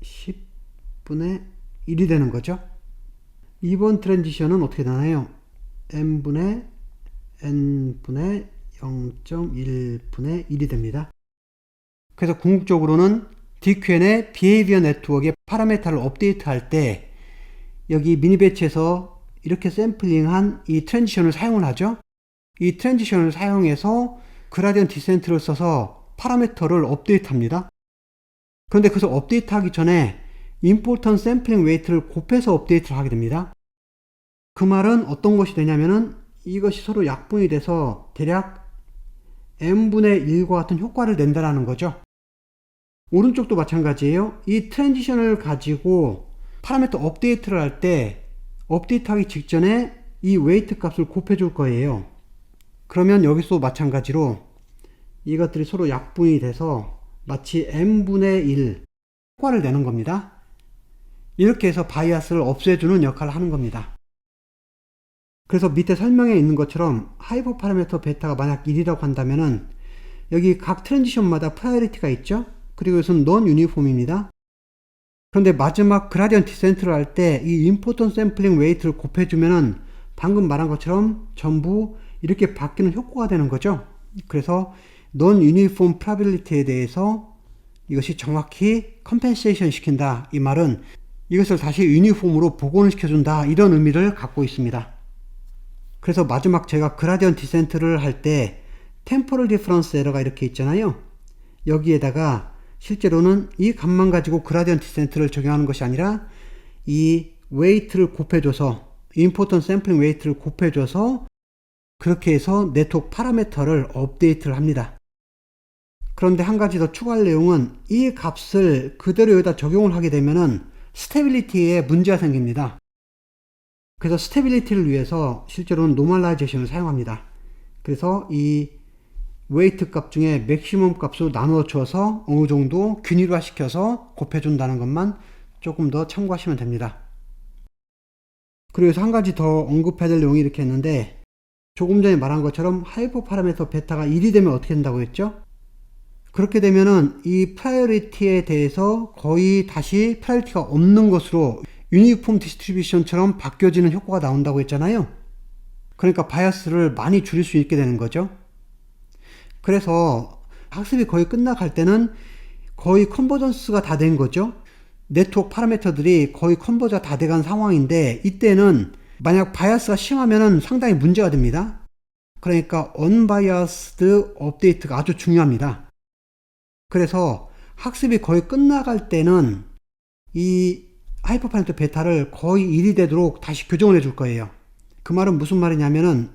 10분의 1이 되는 거죠. 2번 트랜지션은 어떻게 되나요? n분의 0.1분의 1이 됩니다. 그래서 궁극적으로는 DQN의 비헤이비어 네트워크의 파라메타를 업데이트 할 때 여기 미니 배치에서 이렇게 샘플링한 이 트랜지션을 사용을 하죠. 이 트랜지션을 사용해서 그라디언 디센트를 써서 파라미터를 업데이트 합니다. 그런데 그것을 업데이트 하기 전에 임포턴스 샘플링 웨이트를 곱해서 업데이트를 하게 됩니다. 그 말은 어떤 것이 되냐면은 이것이 서로 약분이 돼서 대략 n분의 1과 같은 효과를 낸다라는 거죠. 오른쪽도 마찬가지예요. 이 트랜지션을 가지고 파라미터 업데이트를 할 때 업데이트 하기 직전에 이 웨이트 값을 곱해 줄 거예요. 그러면 여기서 마찬가지로 이것들이 서로 약분이 돼서 마치 n분의 1 효과를 내는 겁니다. 이렇게 해서 바이아스를 없애주는 역할을 하는 겁니다. 그래서 밑에 설명에 있는 것처럼 하이퍼 파라미터 베타가 만약 1이라고 한다면은 여기 각 트랜지션마다 프라이어리티가 있죠. 그리고 이것은 non 유니폼입니다. 그런데 마지막 그라디언 디센트를 할 때 이 임포턴스 샘플링 웨이트를 곱해주면은 방금 말한 것처럼 전부 이렇게 바뀌는 효과가 되는 거죠. 그래서 non 유니폼 프라빌리티에 대해서 이것이 정확히 컴펜세이션 시킨다. 이 말은 이것을 다시 유니폼으로 복원을 시켜준다. 이런 의미를 갖고 있습니다. 그래서 마지막 제가 그라디언 디센트를 할 때 템포럴 디퍼런스 에러가 이렇게 있잖아요. 여기에다가 실제로는 이 값만 가지고 그라디언 디센트를 적용하는 것이 아니라 이 웨이트를 곱해줘서 임포턴스 샘플링 웨이트를 곱해줘서 그렇게 해서 네트워크 파라미터를 업데이트를 합니다. 그런데 한 가지 더 추가할 내용은 이 값을 그대로 여기다 적용을 하게 되면은 스테빌리티에 문제가 생깁니다. 그래서 스테빌리티를 위해서 실제로는 노멀라이제이션을 사용합니다. 그래서 이 웨이트 값 중에 맥시멈 값으로 나누어 줘서 어느 정도 균일화 시켜서 곱해준다는 것만 조금 더 참고하시면 됩니다. 그래서 한 가지 더 언급해야 될 내용이 이렇게 있는데 조금 전에 말한 것처럼 하이퍼 파라미터 베타가 1이 되면 어떻게 된다고 했죠? 그렇게 되면은 이 프라이어리티에 대해서 거의 다시 프라이어리티가 없는 것으로 유니폼 디스트리뷰션처럼 바뀌어지는 효과가 나온다고 했잖아요. 그러니까 바이아스를 많이 줄일 수 있게 되는 거죠. 그래서 학습이 거의 끝나갈 때는 거의 컨버전스가 다 된 거죠. 네트워크 파라미터들이 거의 컨버저가 다 돼간 상황인데 이때는 만약 바이어스가 심하면 상당히 문제가 됩니다. 그러니까 unbiased update가 아주 중요합니다. 그래서 학습이 거의 끝나갈 때는 이 하이퍼파라미터 베타를 거의 1이 되도록 다시 교정을 해줄 거예요. 그 말은 무슨 말이냐면은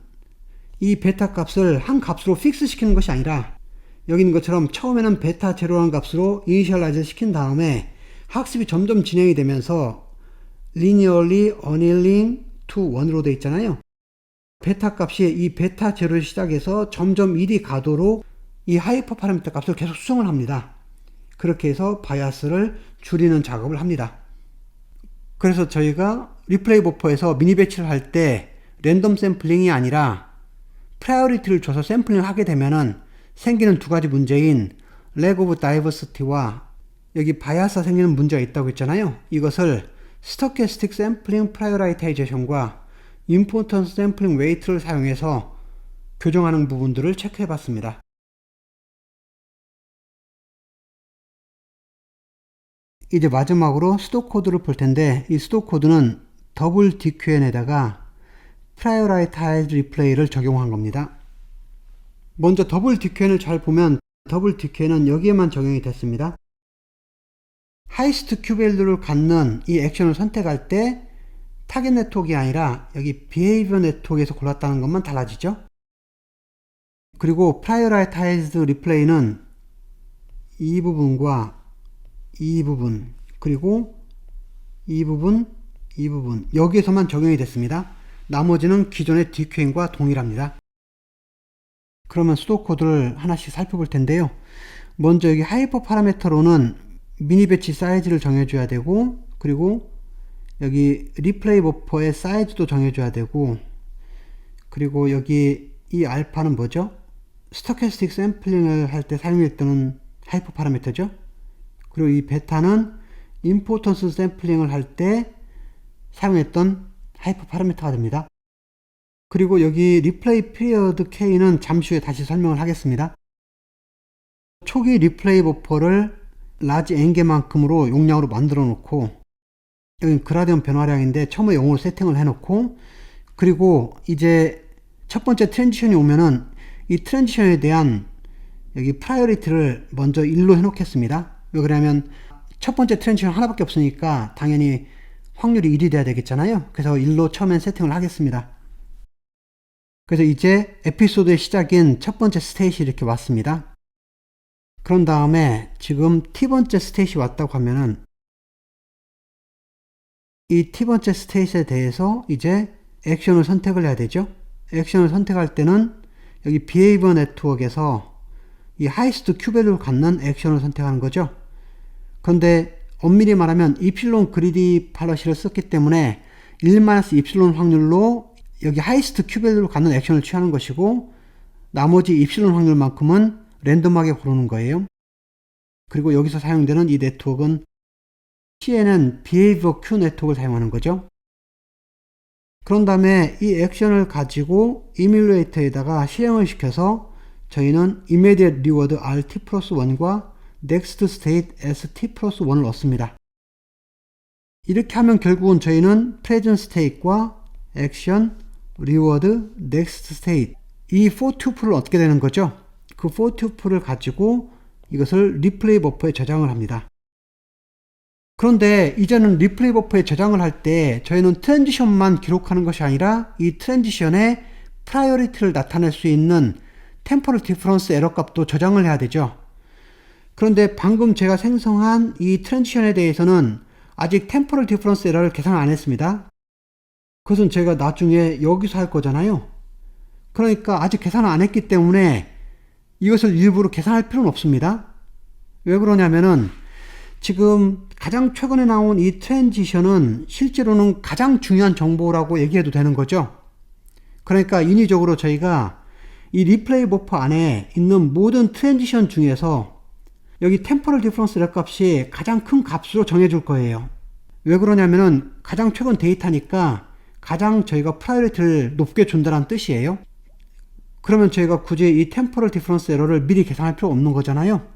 이 베타 값을 한 값으로 픽스 시키는 것이 아니라 여기 있는 것처럼 처음에는 베타 제로라는 값으로 이니셜라이즈 시킨 다음에 학습이 점점 진행이 되면서 linearly annealing to 1으로 되어 있잖아요. 베타 값이 이 베타 제로를 시작해서 점점 1이 가도록 이 하이퍼 파라미터 값을 계속 수정을 합니다. 그렇게 해서 바이아스를 줄이는 작업을 합니다. 그래서 저희가 리플레이 버퍼에서 미니 배치를 할 때 랜덤 샘플링이 아니라 프라이어리티를 줘서 샘플링을 하게 되면은 생기는 두 가지 문제인 leg of diversity와 여기 바이아스가 생기는 문제가 있다고 했잖아요. 이것을 스토캐스틱 샘플링 프라이어라이타이제이션과 임포턴스 샘플링 웨이트를 사용해서 교정하는 부분들을 체크해 봤습니다. 이제 마지막으로 수도 코드를 볼 텐데 이 수도 코드는 더블 DQN에다가 프라이어라이타이즈 리플레이를 적용한 겁니다. 먼저 더블 DQN을 잘 보면 더블 DQN은 여기에만 적용이 됐습니다. 하이스트 Q 밸류를 갖는 이 액션을 선택할 때 타겟 네트워크가 아니라 여기 비헤이비어 네트워크에서 골랐다는 것만 달라지죠. 그리고 프라이어라이타이즈드 리플레이는 이 부분과 이 부분 그리고 이 부분 여기에서만 적용이 됐습니다. 나머지는 기존의 DQN과 동일합니다. 그러면 수도 코드를 하나씩 살펴볼 텐데요. 먼저 여기 하이퍼 파라미터로는 미니 배치 사이즈를 정해줘야 되고 그리고 여기 리플레이 버퍼의 사이즈도 정해줘야 되고 그리고 여기 이 알파는 뭐죠? 스토캐스틱 샘플링을 할 때 사용했던 하이퍼 파라미터죠. 그리고 이 베타는 임포턴스 샘플링을 할 때 사용했던 하이퍼 파라미터가 됩니다. 그리고 여기 리플레이 피리어드 K는 잠시 후에 다시 설명을 하겠습니다. 초기 리플레이 버퍼를 라지 N개만큼으로 용량으로 만들어 놓고 여기 그라디언 변화량인데 처음에 0으로 세팅을 해 놓고 그리고 이제 첫 번째 트랜지션이 오면은 이 트랜지션에 대한 여기 프라이어리티를 먼저 1로 해 놓겠습니다. 왜 그러냐면 첫 번째 트랜지션 하나밖에 없으니까 당연히 확률이 1이 돼야 되겠잖아요. 그래서 1로 처음엔 세팅을 하겠습니다. 그래서 이제 에피소드의 시작인 첫 번째 스테이시 이렇게 왔습니다. 그런 다음에 지금 T번째 스테이시 왔다고 하면은 이 T번째 스테이시에 대해서 이제 액션을 선택을 해야 되죠. 액션을 선택할 때는 여기 비헤이비어 네트워크에서 이 하이스트 Q 밸류를 갖는 액션을 선택하는 거죠. 그런데 엄밀히 말하면 이필론 그리디 팔러시를 썼기 때문에 1-이필론 확률로 여기 하이스트 Q 밸류를 갖는 액션을 취하는 것이고 나머지 이필론 확률만큼은 랜덤하게 고르는 거예요. 그리고 여기서 사용되는 이 네트워크는 CNN Behavior Q 네트워크를 사용하는 거죠. 그런 다음에 이 액션을 가지고 이뮬레이터에다가 실행을 시켜서 저희는 Immediate Reward RT 플러스 1과 Next State ST 플러스 1을 얻습니다. 이렇게 하면 결국은 저희는 Present State과 Action, Reward, Next State 이 4 tuple 을 얻게 되는 거죠. 그 4 tuple을 가지고 이것을 리플레이 버퍼에 저장을 합니다. 그런데 이제는 리플레이 버퍼에 저장을 할 때 저희는 트랜지션만 기록하는 것이 아니라 이 트랜지션의 프라이어리티를 나타낼 수 있는 템포럴 디퍼런스 에러 값도 저장을 해야 되죠. 그런데 방금 제가 생성한 이 트랜지션에 대해서는 아직 템포럴 디퍼런스 에러를 계산 안 했습니다. 그것은 제가 나중에 여기서 할 거잖아요. 그러니까 아직 계산을 안 했기 때문에 이것을 일부러 계산할 필요는 없습니다. 왜 그러냐면은 지금 가장 최근에 나온 이 트랜지션은 실제로는 가장 중요한 정보라고 얘기해도 되는 거죠. 그러니까 인위적으로 저희가 이 리플레이 버퍼 안에 있는 모든 트랜지션 중에서 여기 템포럴 디퍼런스 에러 값이 가장 큰 값으로 정해줄 거예요. 왜 그러냐면은 가장 최근 데이터니까 가장 저희가 프라이어리티를 높게 준다는 뜻이에요. 그러면 저희가 굳이 이 템포럴 디퍼런스 에러를 미리 계산할 필요 없는 거잖아요.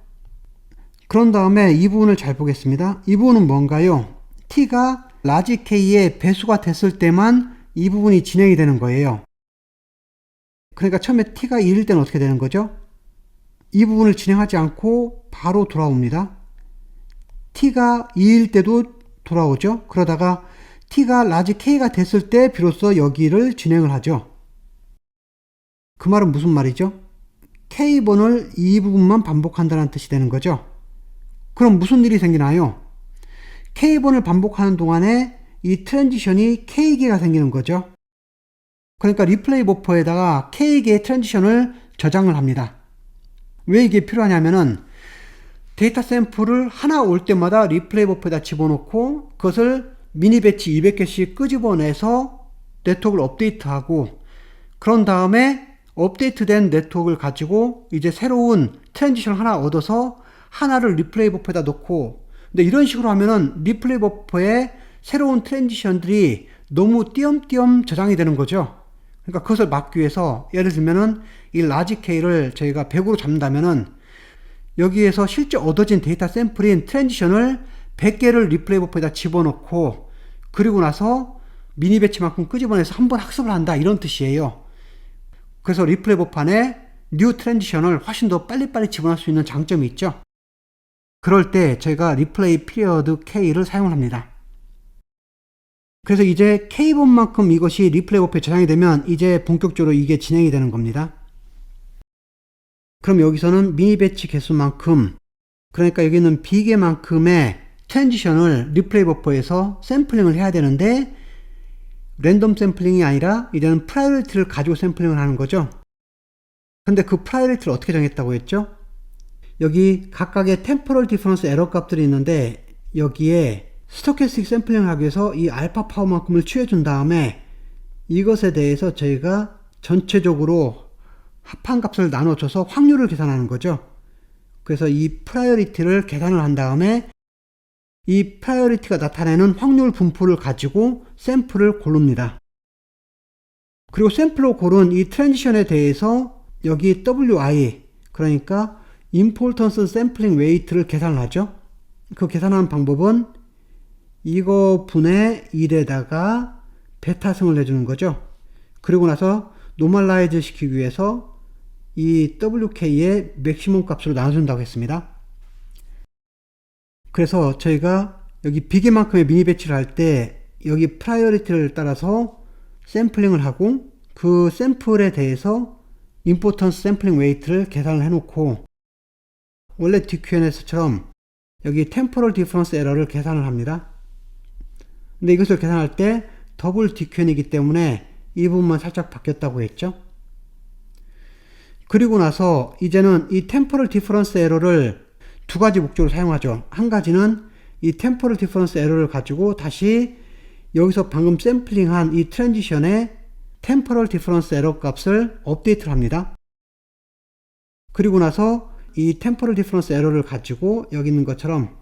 그런 다음에 이 부분을 잘 보겠습니다. 이 부분은 뭔가요? t가 라지 k의 배수가 됐을 때만 이 부분이 진행이 되는 거예요. 그러니까 처음에 t가 2일 때는 어떻게 되는 거죠? 이 부분을 진행하지 않고 바로 돌아옵니다. t가 2일 때도 돌아오죠. 그러다가 t가 라지 k가 됐을 때 비로소 여기를 진행을 하죠. 그 말은 무슨 말이죠? k번을 이 부분만 반복한다는 뜻이 되는 거죠. 그럼 무슨 일이 생기나요? k번을 반복하는 동안에 이 트랜지션이 k개가 생기는 거죠. 그러니까 리플레이 버퍼에다가 k개의 트랜지션을 저장을 합니다. 왜 이게 필요하냐면은 데이터 샘플을 하나 올 때마다 리플레이 버퍼에다 집어넣고 그것을 미니 배치 200개씩 끄집어내서 네트워크를 업데이트하고 그런 다음에 업데이트된 네트워크를 가지고 이제 새로운 트랜지션 하나 얻어서 하나를 리플레이 버퍼에다 넣고 근데 이런 식으로 하면은 리플레이 버퍼에 새로운 트랜지션들이 너무 띄엄띄엄 저장이 되는 거죠. 그러니까 그것을 막기 위해서 예를 들면은 이 라지 K를 저희가 100으로 잡는다면은 여기에서 실제 얻어진 데이터 샘플인 트랜지션을 100개를 리플레이 버퍼에다 집어넣고 그리고 나서 미니 배치만큼 끄집어내서 한번 학습을 한다 이런 뜻이에요. 그래서 리플레이 버퍼 안에 뉴 트랜지션을 훨씬 더 빨리빨리 집어넣을 수 있는 장점이 있죠. 그럴 때 저희가 리플레이 피리어드 K를 사용을 합니다. 그래서 이제 K번만큼 이것이 리플레이 버퍼에 저장이 되면 이제 본격적으로 이게 진행이 되는 겁니다. 그럼 여기서는 미니 배치 개수만큼 그러니까 여기는 B개만큼의 트랜지션을 리플레이 버퍼에서 샘플링을 해야 되는데 랜덤 샘플링이 아니라 이제는 프라이어리티를 가지고 샘플링을 하는 거죠. 근데 그 프라이어리티를 어떻게 정했다고 했죠? 여기 각각의 템포럴 디퍼런스 에러 값들이 있는데 여기에 스토캐스틱 샘플링을 하기 위해서 이 알파 파워만큼을 취해준 다음에 이것에 대해서 저희가 전체적으로 합한 값을 나눠줘서 확률을 계산하는 거죠. 그래서 이 프라이어리티를 계산을 한 다음에 이 프라이어리티가 나타내는 확률 분포를 가지고 샘플을 고릅니다. 그리고 샘플로 고른 이 트랜지션에 대해서 여기 WI 그러니까 Importance Sampling Weight를 계산을 하죠. 그 계산하는 방법은 이거 분의 1에다가 베타승을 내주는 거죠. 그리고 나서 노멀라이즈 시키기 위해서 이 WK의 맥시멈 값으로 나눠준다고 했습니다. 그래서 저희가 여기 B개만큼의 미니 배치를 할 때 여기 프라이어리티를 따라서 샘플링을 하고 그 샘플에 대해서 Importance Sampling Weight를 계산을 해놓고 원래 DQNS처럼 여기 Temporal Difference Error를 계산을 합니다. 근데 이것을 계산할 때 더블 DQN이기 때문에 이 부분만 살짝 바뀌었다고 했죠. 그리고 나서 이제는 이 Temporal Difference Error를 두 가지 목적으로 사용하죠. 한 가지는 이 Temporal Difference Error를 가지고 다시 여기서 방금 샘플링한 이 트랜지션의 Temporal Difference Error 값을 업데이트를 합니다. 그리고 나서 이 Temporal Difference Error를 가지고 여기 있는 것처럼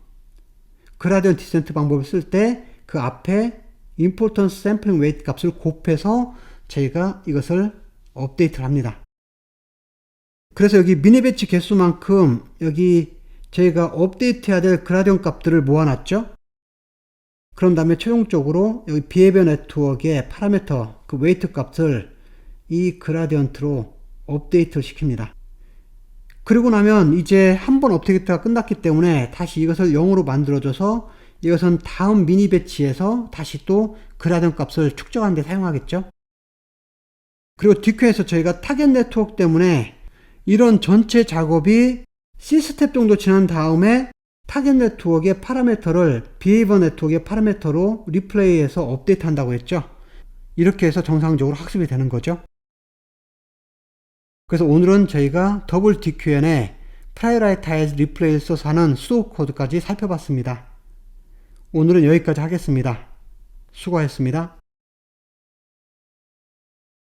Gradient Descent 방법을 쓸 때 그 앞에 Importance Sampling Weight 값을 곱해서 저희가 이것을 업데이트를 합니다. 그래서 여기 미니 배치 개수만큼 여기 저희가 업데이트해야 될 그라디언트 값들을 모아놨죠. 그런 다음에 최종적으로 여기 비헤비어 네트워크의 파라미터 그 웨이트 값을 이 그라디언트로 업데이트를 시킵니다. 그리고 나면 이제 한번 업데이트가 끝났기 때문에 다시 이것을 0으로 만들어줘서 이것은 다음 미니 배치에서 다시 또 그라디언트 값을 축적하는 데 사용하겠죠. 그리고 DQ에서 저희가 타겟 네트워크 때문에 이런 전체 작업이 C스텝 정도 지난 다음에 타겟 네트워크의 파라미터를 비헤이버 네트워크의 파라미터로 리플레이해서 업데이트 한다고 했죠. 이렇게 해서 정상적으로 학습이 되는 거죠. 그래서 오늘은 저희가 더블 DQN의 Prioritize Replay를 써서 하는 수도 코드까지 살펴봤습니다. 오늘은 여기까지 하겠습니다. 수고하셨습니다.